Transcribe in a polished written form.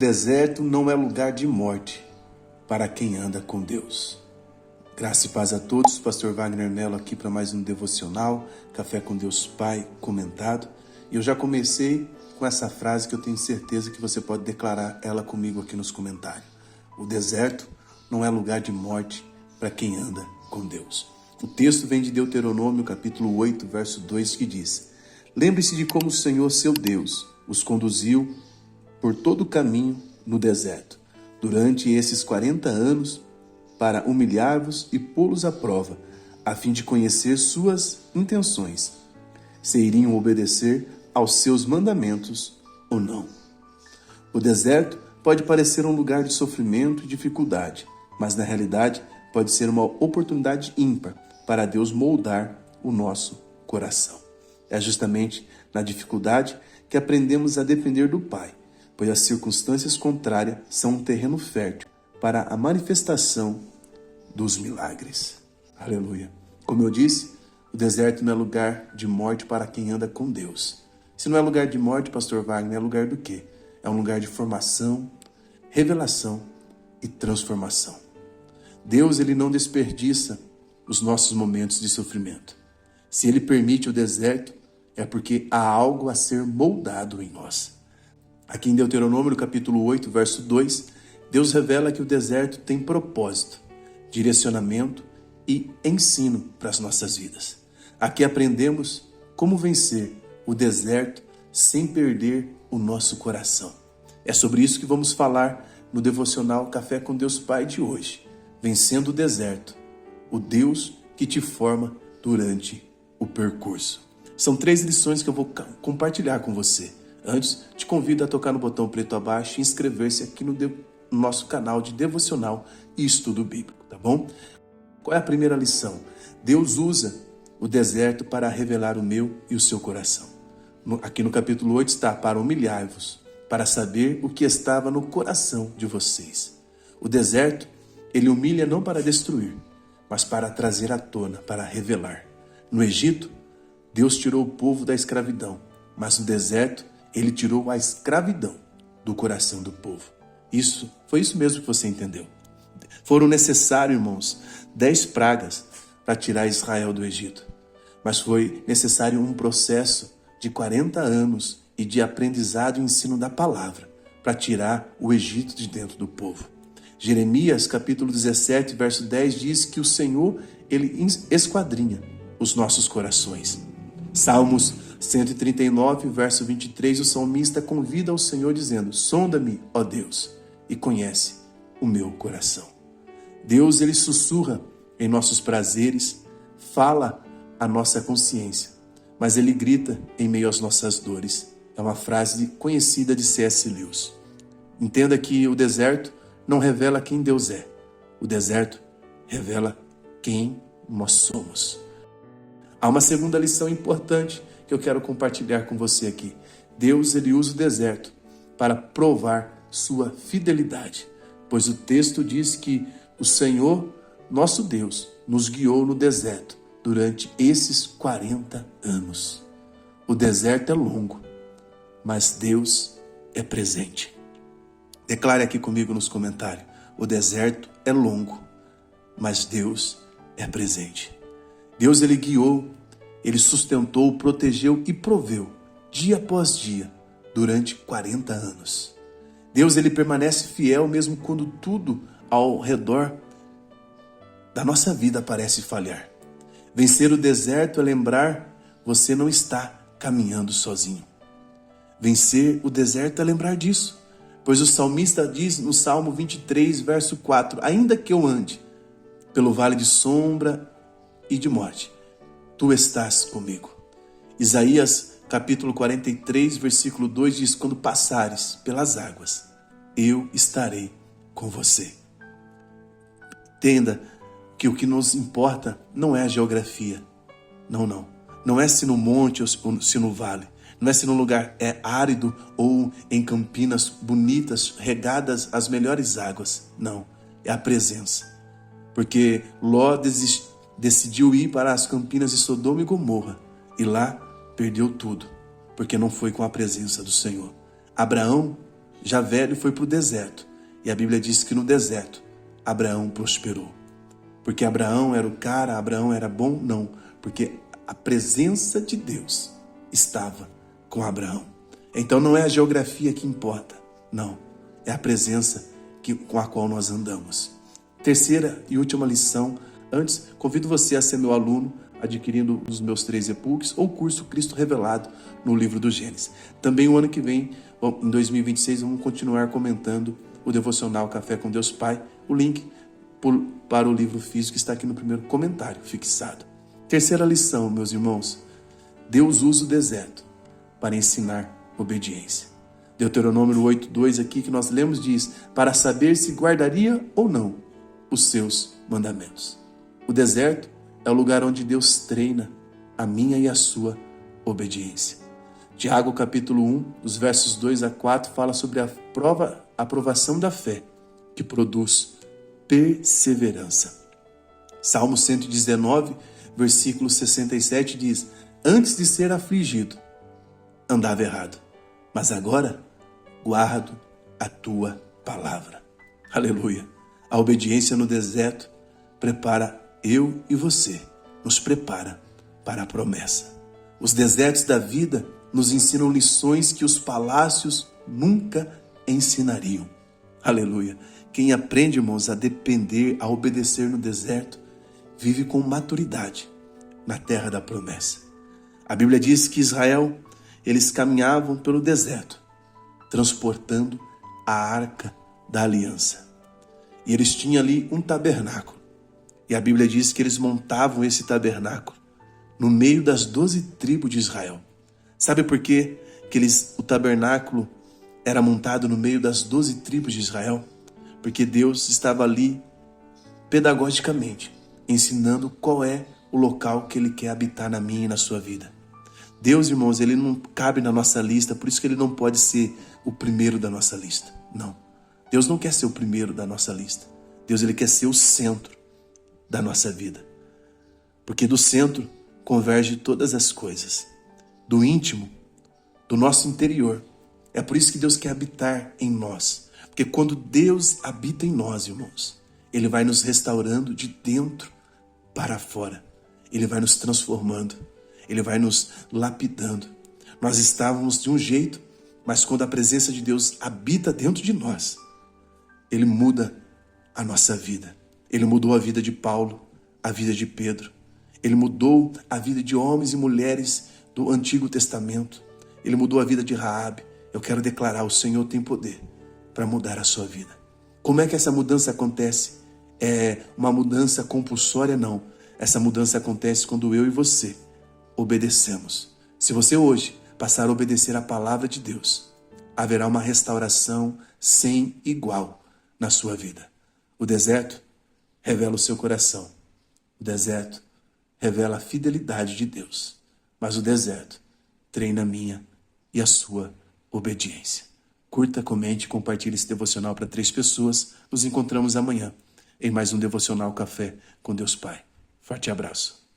Deserto não é lugar de morte para quem anda com Deus. Graça e paz a todos, Pastor Wagner Mello aqui para mais um devocional, Café com Deus Pai comentado. E eu já comecei com essa frase que eu tenho certeza que você pode declarar ela comigo aqui nos comentários. O deserto não é lugar de morte para quem anda com Deus. O texto vem de Deuteronômio capítulo 8, verso 2, que diz: Lembre-se de como o Senhor, seu Deus, os conduziu por todo o caminho no deserto, durante esses 40 anos, para humilhar-vos e pô-los à prova, a fim de conhecer suas intenções, se iriam obedecer aos seus mandamentos ou não. O deserto pode parecer um lugar de sofrimento e dificuldade, mas na realidade pode ser uma oportunidade ímpar para Deus moldar o nosso coração. É justamente na dificuldade que aprendemos a depender do Pai, pois as circunstâncias contrárias são um terreno fértil para a manifestação dos milagres. Aleluia. Como eu disse, o deserto não é lugar de morte para quem anda com Deus. Se não é lugar de morte, Pastor Wagner, é lugar do quê? É um lugar de formação, revelação e transformação. Deus, ele não desperdiça os nossos momentos de sofrimento. Se ele permite o deserto, é porque há algo a ser moldado em nós. Aqui em Deuteronômio, no capítulo 8, verso 2, Deus revela que o deserto tem propósito, direcionamento e ensino para as nossas vidas. Aqui aprendemos como vencer o deserto sem perder o nosso coração. É sobre isso que vamos falar no devocional Café com Deus Pai de hoje. Vencendo o deserto, o Deus que te forma durante o percurso. São 3 lições que eu vou compartilhar com você. Antes, te convido a tocar no botão preto abaixo e inscrever-se aqui no nosso canal de devocional e estudo bíblico, tá bom? Qual é a primeira lição? Deus usa o deserto para revelar o meu e o seu coração. Aqui no capítulo 8 está: para humilhar-vos, para saber o que estava no coração de vocês. O deserto, ele humilha não para destruir, mas para trazer à tona, para revelar. No Egito, Deus tirou o povo da escravidão, mas no deserto, ele tirou a escravidão do coração do povo. Foi isso mesmo que você entendeu. Foram necessários, irmãos, 10 pragas para tirar Israel do Egito. Mas foi necessário um processo de 40 anos e de aprendizado e ensino da palavra para tirar o Egito de dentro do povo. Jeremias, capítulo 17, verso 10, diz que o Senhor, ele esquadrinha os nossos corações. Salmos 139, verso 23, o salmista convida o Senhor dizendo: Sonda-me, ó Deus, e conhece o meu coração. Deus, ele sussurra em nossos prazeres, fala a nossa consciência, mas ele grita em meio às nossas dores. É uma frase conhecida de C.S. Lewis. Entenda que o deserto não revela quem Deus é. O deserto revela quem nós somos. Há uma segunda lição importante que eu quero compartilhar com você aqui. Deus, ele usa o deserto para provar sua fidelidade, pois o texto diz que o Senhor, nosso Deus, nos guiou no deserto durante esses 40 anos. O deserto é longo, mas Deus é presente. Declare aqui comigo nos comentários: o deserto é longo, mas Deus é presente. Deus, ele guiou, ele sustentou, protegeu e proveu, dia após dia, durante 40 anos. Deus, ele permanece fiel mesmo quando tudo ao redor da nossa vida parece falhar. Vencer o deserto é lembrar: você não está caminhando sozinho. Vencer o deserto é lembrar disso, pois o salmista diz no Salmo 23, verso 4, ainda que eu ande pelo vale de sombra e de morte, tu estás comigo. Isaías capítulo 43, versículo 2 diz: quando passares pelas águas, eu estarei com você. Entenda que o que nos importa não é a geografia. Não é se no monte ou se no vale. Não é se no lugar é árido ou em campinas bonitas, regadas às melhores águas. Não, é a presença. Porque Ló decidiu ir para as campinas de Sodoma e Gomorra e lá perdeu tudo, porque não foi com a presença do Senhor. Abraão já velho, foi para o deserto. E a Bíblia diz que no deserto, Abraão prosperou. Porque Abraão era o cara, Abraão era bom? Não, porque a presença de Deus estava com Abraão. Então não é a geografia que importa, não, é a presença com a qual nós andamos. Terceira e última lição, antes, convido você a ser meu aluno, adquirindo os meus 3 e-books ou o curso Cristo Revelado no livro do Gênesis. Também o ano que vem, em 2026, vamos continuar comentando o devocional Café com Deus Pai. O link para o livro físico está aqui no primeiro comentário fixado. Terceira lição, meus irmãos, Deus usa o deserto para ensinar obediência. Deuteronômio 8:2 aqui que nós lemos diz, para saber se guardaria ou não os seus mandamentos. O deserto é o lugar onde Deus treina a minha e a sua obediência. Tiago capítulo 1, dos versos 2 a 4, fala sobre a aprovação da fé que produz perseverança. Salmo 119, versículo 67 diz, antes de ser afligido, andava errado, mas agora guardo a tua palavra. Aleluia. A obediência no deserto prepara eu e você, nos prepara para a promessa. Os desertos da vida nos ensinam lições que os palácios nunca ensinariam. Aleluia. Quem aprende, irmãos, a depender, a obedecer no deserto, vive com maturidade na terra da promessa. A Bíblia diz que Israel, eles caminhavam pelo deserto, transportando a arca da aliança. E eles tinham ali um tabernáculo. E a Bíblia diz que eles montavam esse tabernáculo no meio das 12 tribos de Israel. Sabe por quê que o tabernáculo era montado no meio das 12 tribos de Israel? Porque Deus estava ali pedagogicamente ensinando qual é o local que Ele quer habitar na minha e na sua vida. Deus, irmãos, Ele não cabe na nossa lista, por isso que Ele não pode ser o primeiro da nossa lista. Não. Deus não quer ser o primeiro da nossa lista. Deus, Ele quer ser o centro da nossa vida. Porque do centro converge todas as coisas. Do íntimo, do nosso interior. É por isso que Deus quer habitar em nós. Porque quando Deus habita em nós, irmãos, Ele vai nos restaurando de dentro para fora. Ele vai nos transformando. Ele vai nos lapidando. Nós estávamos de um jeito, mas quando a presença de Deus habita dentro de nós, Ele muda a nossa vida. Ele mudou a vida de Paulo, a vida de Pedro. Ele mudou a vida de homens e mulheres do Antigo Testamento. Ele mudou a vida de Raabe. Eu quero declarar, o Senhor tem poder para mudar a sua vida. Como é que essa mudança acontece? É uma mudança compulsória? Não. Essa mudança acontece quando eu e você obedecemos. Se você hoje passar a obedecer a palavra de Deus, haverá uma restauração sem igual na sua vida. O deserto revela o seu coração. O deserto revela a fidelidade de Deus. Mas o deserto treina a minha e a sua obediência. Curta, comente, compartilhe esse devocional para 3 pessoas. Nos encontramos amanhã em mais um Devocional Café com Deus Pai. Forte abraço.